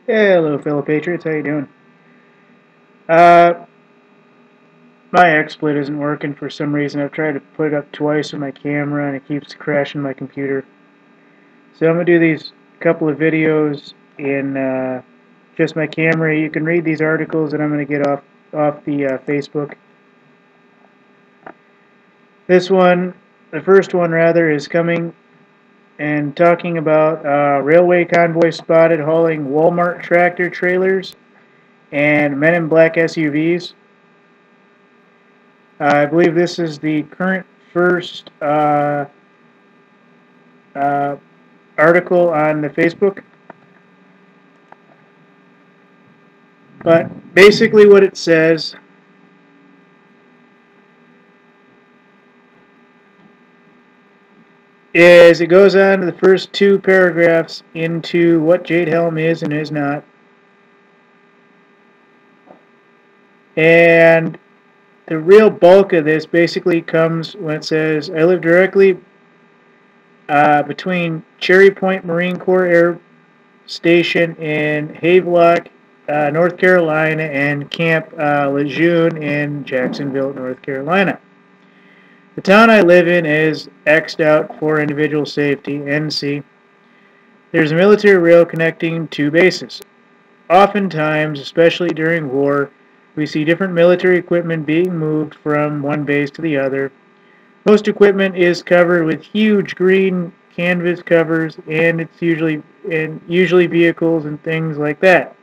Hello, fellow patriots. How you doing? Uh, my XSplit isn't working for some reason. I've tried to put it up twice with my camera, and it keeps crashing my computer. So I'm gonna do these couple of videos in just my camera. You can read these articles that I'm gonna get off the Facebook. This one, the first one rather, is coming and talking about railway convoy spotted hauling Walmart tractor trailers and men in black SUVs. I believe this is the current first uh, article on the Facebook. But basically what it says is it goes on to the first two paragraphs into what Jade Helm is and is not. And the real bulk of this basically comes when it says, I live directly between Cherry Point Marine Corps Air Station in Havelock, North Carolina, and Camp Lejeune in Jacksonville, North Carolina. The town I live in is X'd out for individual safety, NC. There's a military rail connecting two bases. Oftentimes, especially during war, we see different military equipment being moved from one base to the other. Most equipment is covered with huge green canvas covers, and it's usually vehicles and things like that.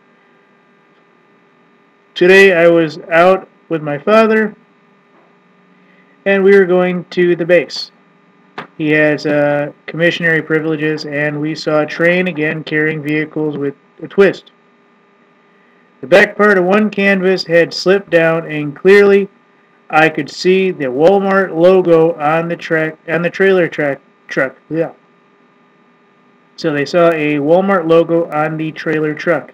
Today I was out with my father, and we were going to the base. He has commissionary privileges, and we saw a train again carrying vehicles with a twist. The back part of one canvas had slipped down, and clearly I could see the Walmart logo on the trailer truck. Yeah. So they saw a Walmart logo on the trailer truck,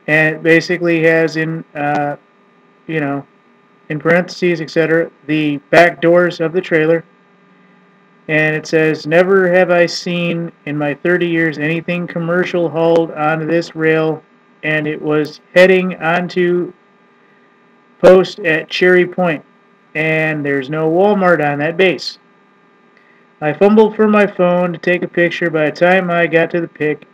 and it basically has in in parentheses, etc., the back doors of the trailer. And it says, never have I seen in my 30 years anything commercial hauled onto this rail, and it was heading onto post at Cherry Point, and there's no Walmart on that base. I fumbled for my phone to take a picture. By the time I got to the pic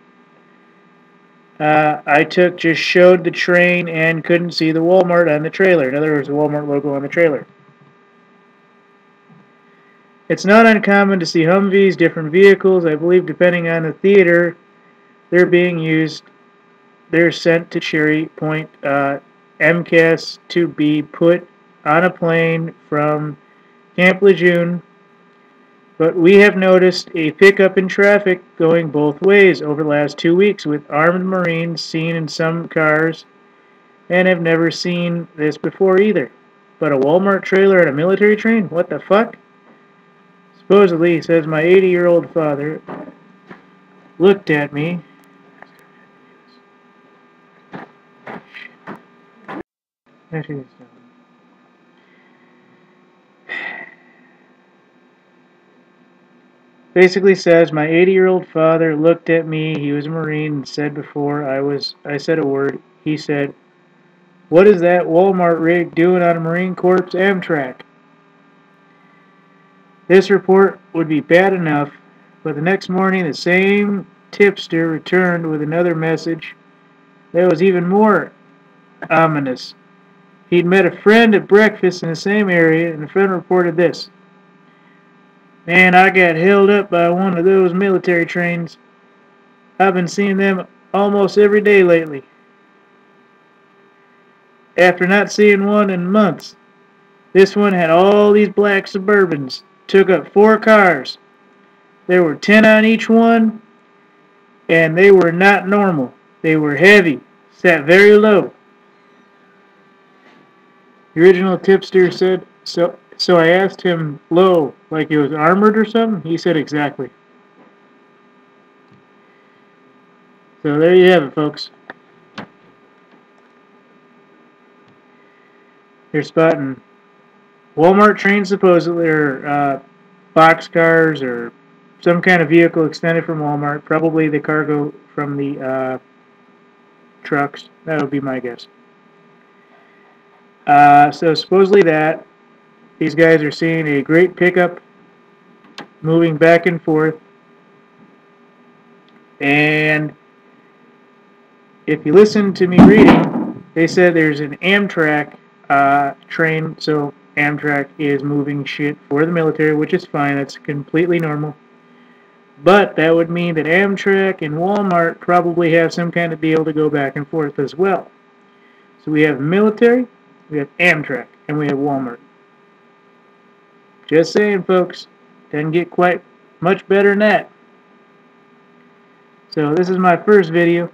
I took just showed the train and couldn't see the Walmart on the trailer. In other words, the Walmart logo on the trailer. It's not uncommon to see Humvees, different vehicles. I believe depending on the theater they're being used, they're sent to Cherry Point MCAS to be put on a plane from Camp Lejeune. But we have noticed a pickup in traffic going both ways over the last 2 weeks with armed Marines seen in some cars, and have never seen this before either. But a Walmart trailer and a military train? What the fuck? Supposedly, says my 80-year-old father looked at me. Basically says my 80-year-old father looked at me. He was a Marine and said before I said a word, he said, "What is that Walmart rig doing on a Marine Corps Amtrak?" This report would be bad enough, but the next morning the same tipster returned with another message that was even more ominous. He'd met a friend at breakfast in the same area, and the friend reported this. Man, I got held up by one of those military trains. I've been seeing them almost every day lately. After not seeing one in months, this one had all these black Suburbans. Took up 4 cars. There were 10 on each one, and they were not normal. They were heavy, sat very low. The original tipster said, so I asked him low, like it was armored or something? He said exactly. So there you have it, folks. They're spotting Walmart trains supposedly, or boxcars, or some kind of vehicle extended from Walmart, probably the cargo from the trucks. That would be my guess. So supposedly these guys are seeing a great pickup moving back and forth. And if you listen to me reading, they said there's an Amtrak train, so Amtrak is moving shit for the military, which is fine. That's completely normal. But that would mean that Amtrak and Walmart probably have some kind of deal to go back and forth as well. So we have military, we have Amtrak, and we have Walmart. Just saying, folks. Doesn't get quite much better than that. So this is my first video.